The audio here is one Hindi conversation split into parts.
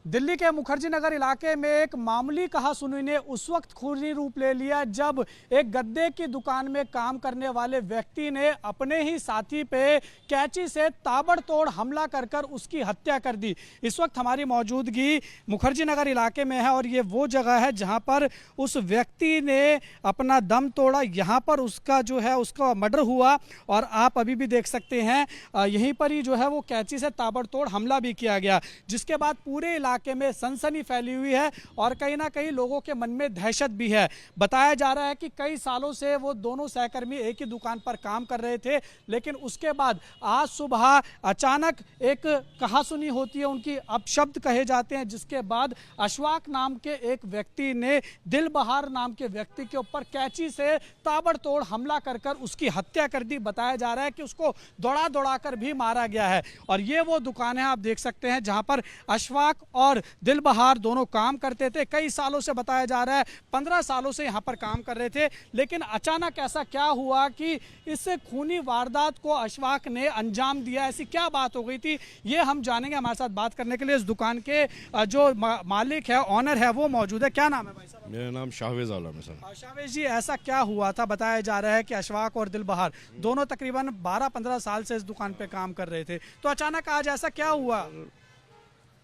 दिल्ली के मुखर्जी नगर इलाके में एक मामूली कहासुनी ने उस वक्त खूनी रूप ले लिया जब एक गद्दे की दुकान में काम करने वाले व्यक्ति ने अपने ही साथी पे कैंची से ताबड़तोड़ हमला कर कर उसकी हत्या कर दी। इस वक्त हमारी मौजूदगी मुखर्जी नगर इलाके में है और ये वो जगह है जहां पर उस व्यक्ति ने अपना दम तोड़ा। यहाँ पर उसका जो है उसका मर्डर हुआ और आप अभी भी देख सकते हैं यहीं पर ही जो है वो कैंची से ताबड़तोड़ हमला भी किया गया, जिसके बाद पूरे इलाके में सनसनी फैली हुई है और कहीं ना कहीं लोगों के मन में दहशत भी है। बताया जा रहा है कि कई सालों से वो दोनों सहकर्मी एक ही दुकान पर काम कर रहे थे, लेकिन उसके बाद आज सुबह अचानक एक कहासुनी होती है, उनकी अपशब्द कहे जाते हैं, जिसके बाद अशफाक नाम के एक व्यक्ति ने दिलबहार नाम के व्यक्ति के ऊपर कैंची से ताबड़तोड़ हमला कर कर उसकी हत्या कर दी। बताया जा रहा है कि उसको दौड़ा दौड़ा कर भी मारा गया है और ये वो दुकान है, आप देख सकते हैं, जहां पर अशफाक और दिलबहार दोनों काम करते थे। कई सालों से बताया जा रहा है 15 सालों से यहाँ पर काम कर रहे थे, लेकिन अचानक ऐसा क्या हुआ कि इस खूनी वारदात को अशफाक ने अंजाम दिया। ऐसी क्या बात हो गई थी, ये हम जानेंगे। हमारे साथ बात करने के लिए इस दुकान के जो मालिक है, ऑनर है, वो मौजूद है। क्या नाम है भाई साहब? मेरा नाम शाहवेज आलम है सर। शाहवेज जी, ऐसा क्या हुआ था? बताया जा रहा है कि अशफाक और दिलबहार दोनों तकरीबन 12-15 साल से इस दुकान पे काम कर रहे थे, तो अचानक आज ऐसा क्या हुआ?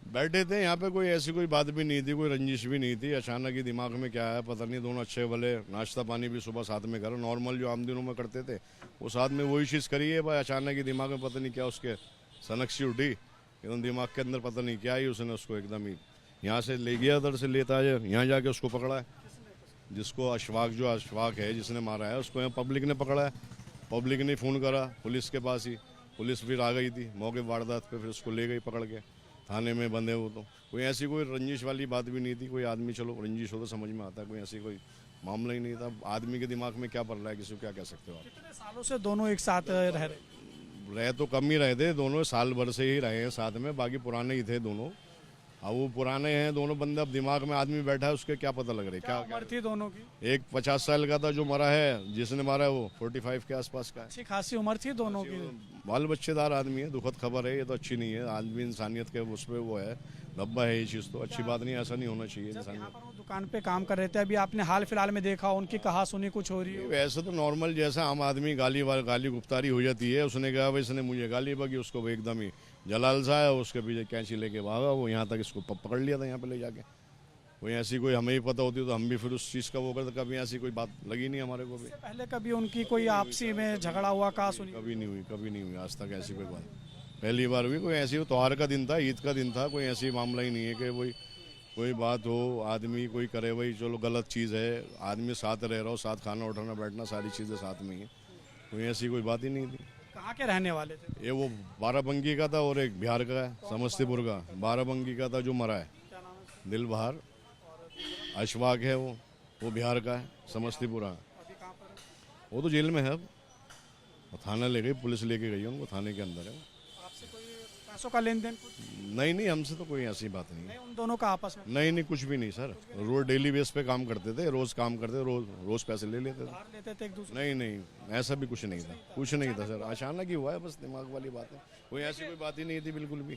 बैठे थे यहाँ पे, कोई ऐसी कोई बात भी नहीं थी, कोई रंजिश भी नहीं थी। अचानक ही दिमाग में क्या है पता नहीं। दोनों अच्छे भले नाश्ता पानी भी सुबह साथ में करो, नॉर्मल जो आम दिनों में करते थे वो साथ में वही चीज़ करी है भाई। अचानक ही दिमाग में पता नहीं क्या उसके सनक सी उठी, एकदम दिमाग के अंदर पता नहीं क्या ही, उसने उसको एकदम ही यहाँ से ले गया, उधर से लेता है, यहाँ जाके उसको पकड़ा है, जिसको अशफाक है जिसने मारा है उसको यहाँ पब्लिक ने पकड़ा है। पब्लिक ने फ़ोन करा पुलिस के पास ही, पुलिस फिर आ गई थी मौके वारदात पे, फिर उसको ले गई पकड़ के, थाने में बंधे हो। तो कोई ऐसी कोई रंजिश वाली बात भी नहीं थी। कोई आदमी, चलो रंजिश हो तो समझ में आता है, कोई ऐसी कोई मामला ही नहीं था। आदमी के दिमाग में क्या पड़ रहा है, किसी को क्या कह सकते हो आप। कितने सालों से दोनों एक साथ रहे तो कम ही रहे थे दोनों, साल भर से ही रहे हैं साथ में, बाकी पुराने ही थे दोनों। अब वो पुराने हैं दोनों बंदे, अब दिमाग में आदमी बैठा है, उसके क्या पता लग रहा है क्या उम्र थी दोनों की? एक 50 साल का था जो मरा है, जिसने मारा है वो 45 के आसपास का है। अच्छी खासी उम्र थी दोनों की। बाल बच्चेदार आदमी है, दुखद खबर है ये तो, अच्छी नहीं है। आदमी इंसानियत के उस पर वो है, धब्बा है ये चीज़, तो अच्छी बात नहीं, ऐसा नहीं होना चाहिए। इंसानियत दुकान पे काम कर रहे थे, अभी आपने हाल फिलहाल में देखा उनकी कहासुनी कुछ हो रही है? वैसे तो नॉर्मल जैसा आम आदमी गाली गुफ्तारी हो जाती है। उसने कहा भाई इसने मुझे गाली बकी, उसको एकदम ही जलाल सा है, उसके पीछे कैंची लेके भागा वो, यहाँ तक इसको पकड़ लिया था यहाँ पे ले जाके। कोई ऐसी कोई हमें ही पता होती तो हम भी फिर उस चीज़ का वो करते। कभी ऐसी कोई बात लगी नहीं हमारे को भी। पहले कभी उनकी कोई आपसी में झगड़ा हुआ कहासुनी? कभी नहीं हुई, कभी नहीं हुई आज तक ऐसी कोई बात। पहली बार हुई। कोई ऐसी त्योहार का दिन था, ईद का दिन था, कोई ऐसी मामला ही नहीं है कि वही कोई बात हो, आदमी कोई करे वही चलो गलत चीज़ है। आदमी साथ रह रहा हो, साथ खाना उठाना बैठना सारी चीज़ें साथ में ही है, कोई ऐसी कोई बात ही नहीं थी। कहाँ के रहने वाले थे ये? वो बाराबंकी का था और एक बिहार का है, समस्तीपुर का। बाराबंकी का था जो मरा है दिलबहार, अशफाक है वो बिहार का है, समस्तीपुर का। वो तो जेल में है अब, थाना ले गई, पुलिस लेके गई है उनको, थाने के अंदर है। आपसे कोई पैसों का लेन देन? नहीं, हमसे तो कोई ऐसी बात नहीं है। उन दोनों का आपस में? नहीं, कुछ भी नहीं सर। रोज डेली बेस पे काम करते थे, रोज काम करते, रोज पैसे ले लेते थे। एक दूसरे? नहीं, ऐसा भी कुछ नहीं था, कुछ नहीं था सर। अचानक ही हुआ है, बस दिमाग वाली बात है, कोई ऐसी कोई बात ही नहीं थी बिल्कुल भी।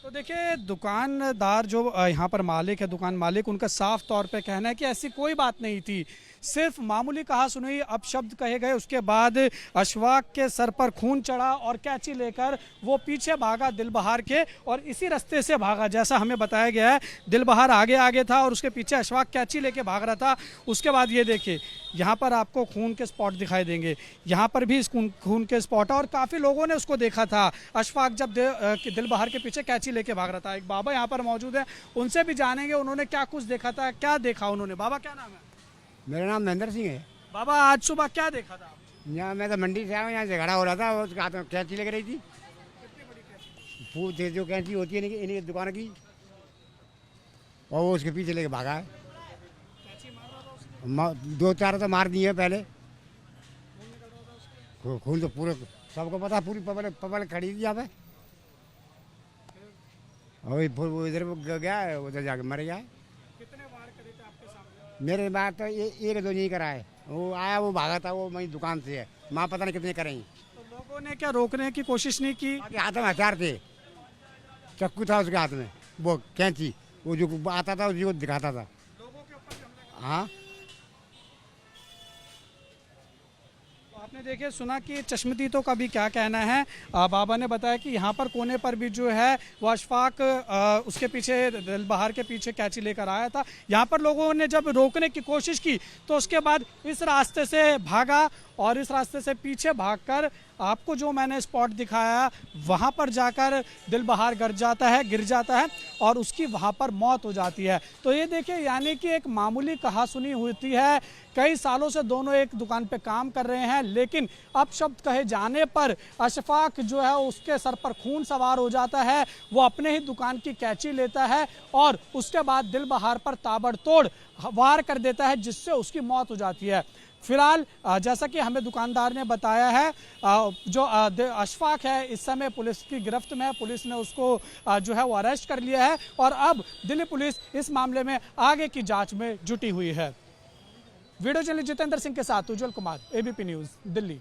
तो देखिए, दुकानदार जो यहाँ पर मालिक है, दुकान मालिक, उनका साफ तौर पे कहना है कि ऐसी कोई बात नहीं थी, सिर्फ मामूली कहासुनी अपशब्द कहे गए। उसके बाद अशफाक के सर पर खून चढ़ा और कैंची लेकर वो पीछे भागा दिलबहार के, और इसी रास्ते से भागा जैसा हमें बताया गया है। दिलबहार आगे था और उसके पीछे अशफाक कैंची लेके भाग रहा था। उसके बाद ये देखिए, यहाँ पर आपको खून के स्पॉट दिखाई देंगे, यहाँ पर भी खून के स्पॉट है और काफ़ी लोगों ने उसको देखा था, अशफाक जब दिलबहार के पीछे कैंची लेके भाग रहा था। एक बाबा यहाँ पर मौजूद है, उनसे भी जानेंगे उन्होंने क्या कुछ देखा था, क्या देखा उन्होंने। बाबा क्या नाम है? मेरा नाम महेंद्र सिंह है। बाबा, आज सुबह क्या देखा था? यहाँ मैं तो मंडी से आया हूँ, यहाँ झगड़ा हो रहा था, उसके हाथ में कैंची लग रही थी, फूल जो कैंची होती है इन्हीं की दुकान की, और वो उसके पीछे लेके भागा है। 2-4 तो मार दिए पहले, खून तो पूरे सबको पता, पूरी पब्लिक खड़ी थी यहाँ पे, और वो इधर गया है, उधर जाके मर गया है। कितने वार करे थे आपके सामने? मेरे बात तो 1-2 नहीं करा है, वो आया वो भागा था, वो वही दुकान से है, माँ पता नहीं कितने करेंगे। तो लोगों ने क्या रोकने की कोशिश नहीं की? हाथ में हथियार थे, चक्कू था उसके हाथ में, वो कैंची, वो जो आता था उसी को दिखाता था। हाँ, आपने देखिए सुना कि चश्मदीदों का भी क्या कहना है। बाबा ने बताया कि यहाँ पर कोने पर भी जो है वो अशफाक उसके पीछे दिलबहार के पीछे कैंची लेकर आया था। यहाँ पर लोगों ने जब रोकने की कोशिश की तो उसके बाद इस रास्ते से भागा और इस रास्ते से पीछे भागकर आपको जो मैंने स्पॉट दिखाया वहाँ पर जाकर दिलबहार गिर जाता है और उसकी वहाँ पर मौत हो जाती है। तो ये देखिए यानी कि एक मामूली कहासुनी होती है। कई सालों से दोनों एक दुकान पे काम कर रहे हैं, लेकिन अपशब्द कहे जाने पर अशफाक जो है उसके सर पर खून सवार हो जाता है। वो अपने ही दुकान की कैंची लेता है और उसके बाद दिलबहार पर ताबड़तोड़ वार कर देता है, जिससे उसकी मौत हो जाती है। फिलहाल जैसा कि हमें दुकानदार ने बताया है, जो अशफाक है इस समय पुलिस की गिरफ्त में है। पुलिस ने उसको जो है वो अरेस्ट कर लिया है और अब दिल्ली पुलिस इस मामले में आगे की जांच में जुटी हुई है। वीडियो जर्नलिस्ट जितेंद्र सिंह के साथ उज्जवल कुमार, एबीपी न्यूज़, दिल्ली।